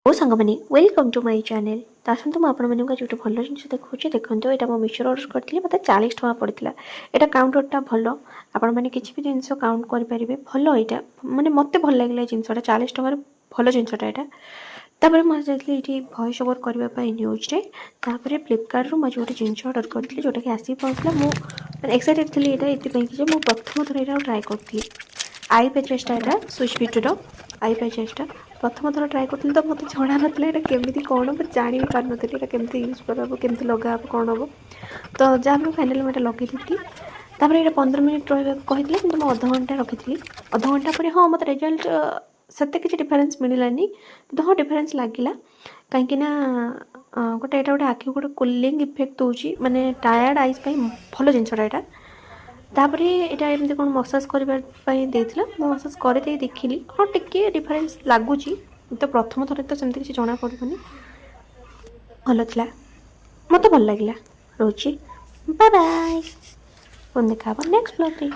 ମୋ ସାଙ୍ଗମାନେ welcome to my channel. ତ ଆସନ୍ତୁ ମୁଁ ଆପଣମାନଙ୍କୁ ଆଜି ଗୋଟେ ଭଲ ଜିନିଷ ଦେଖାଉଛି। ଦେଖନ୍ତୁ ଏଇଟା ମୁଁ ମିଶୋରୁ ଅର୍ଡ଼ର କରିଥିଲି, ମୋତେ 40 ଟଙ୍କା ପଡ଼ିଥିଲା। ଏଇଟା କାଉଣ୍ଟରଟା ଭଲ, ଆପଣମାନେ କିଛି ବି ଜିନିଷ କାଉଣ୍ଟ କରିପାରିବେ। ଭଲ ଏଇଟା, ମାନେ ମୋତେ ଭଲ ଲାଗିଲା ଏ ଜିନିଷଟା, 40 ଟଙ୍କାର ଭଲ ଜିନିଷଟା ଏଇଟା। ତାପରେ ମୁଁ ଯାଇଥିଲି ଏଇଠି ଭଏସ୍ ଓଭର୍ କରିବା ପାଇଁ ନ୍ୟୁଜ୍ରେ। ତାପରେ ଫ୍ଲିପକାର୍ଟରୁ ମୁଁ ଆଜି ଗୋଟେ ଜିନିଷ ଅର୍ଡ଼ର କରିଥିଲି, ଯେଉଁଟାକି ଆସିକି ପହଞ୍ଚିଲା। ମୁଁ ଏକ୍ସାଇଟେଡ଼ ଥିଲି ଏଇଟା ଏଥିପାଇଁ କି ଯେ ମୁଁ ପ୍ରଥମ ଥର ଏଇଟା ଟ୍ରାଏ କରୁଥିଲି। ଆଇ ପ୍ୟାଚେସ୍ଟା ଏଇଟା ସୁଇଚ୍ ବିଟ୍ର ଆଇ ପ୍ୟାଚେସ୍ଟା ପ୍ରଥମ ଥର ଟ୍ରାଏ କରୁଥିଲି, ତ ମୋତେ ଜଣା ନଥିଲା ଏଇଟା କେମିତି କ'ଣ, ମୁଁ ଜାଣି ବି ପାରୁନଥିଲି ଏଇଟା କେମିତି ୟୁଜ୍ କରାହେବ, କେମିତି ଲଗା ହେବ, କ'ଣ ହେବ। ତ ଯାହା ବି ଫାଇନାଲି ମୁଁ ଏଇଟା ଲଗେଇ ଦେଇଥିଲି। ତାପରେ ଏଇଟା 15 ମିନିଟ୍ ରହିବାକୁ କହିଥିଲେ, କିନ୍ତୁ ମୁଁ ଅଧଘଣ୍ଟା ରଖିଥିଲି। ଅଧଘଣ୍ଟା ପରେ ହଁ ମୋତେ ରେଜଲ୍ଟ ସେତେ କିଛି ଡିଫରେନ୍ସ ମିଳିଲାନି, କିନ୍ତୁ ହଁ ଡିଫରେନ୍ସ ଲାଗିଲା। କାହିଁକିନା ଗୋଟେ ଏଇଟା ଗୋଟେ ଆଖିକୁ ଗୋଟେ କୁଲିଂ ଇଫେକ୍ଟ ଦେଉଛି, ମାନେ ଟାୟାର୍ଡ଼ ଆଇଜ୍ ପାଇଁ ଭଲ ଜିନିଷଟା ଏଇଟା। ତାପରେ ଏଇଟା ଏମିତି କ'ଣ ମସାଜ କରିବା ପାଇଁ ଦେଇଥିଲା, ମୁଁ ମସାଜ କରିଦେଇ ଦେଖିଲି, ହଁ ଟିକିଏ ଡିଫରେନ୍ସ ଲାଗୁଛି। ତ ପ୍ରଥମ ଥର ତ ସେମିତି କିଛି ଜଣାପଡ଼ିବନି, ଭଲ ଥିଲା, ମୋତେ ଭଲ ଲାଗିଲା। ରହୁଛି, ବାଏ ବାଏ, ପୁଣି ଦେଖା ହେବ ନେକ୍ସଟ ବ୍ଲଗ୍ରେ।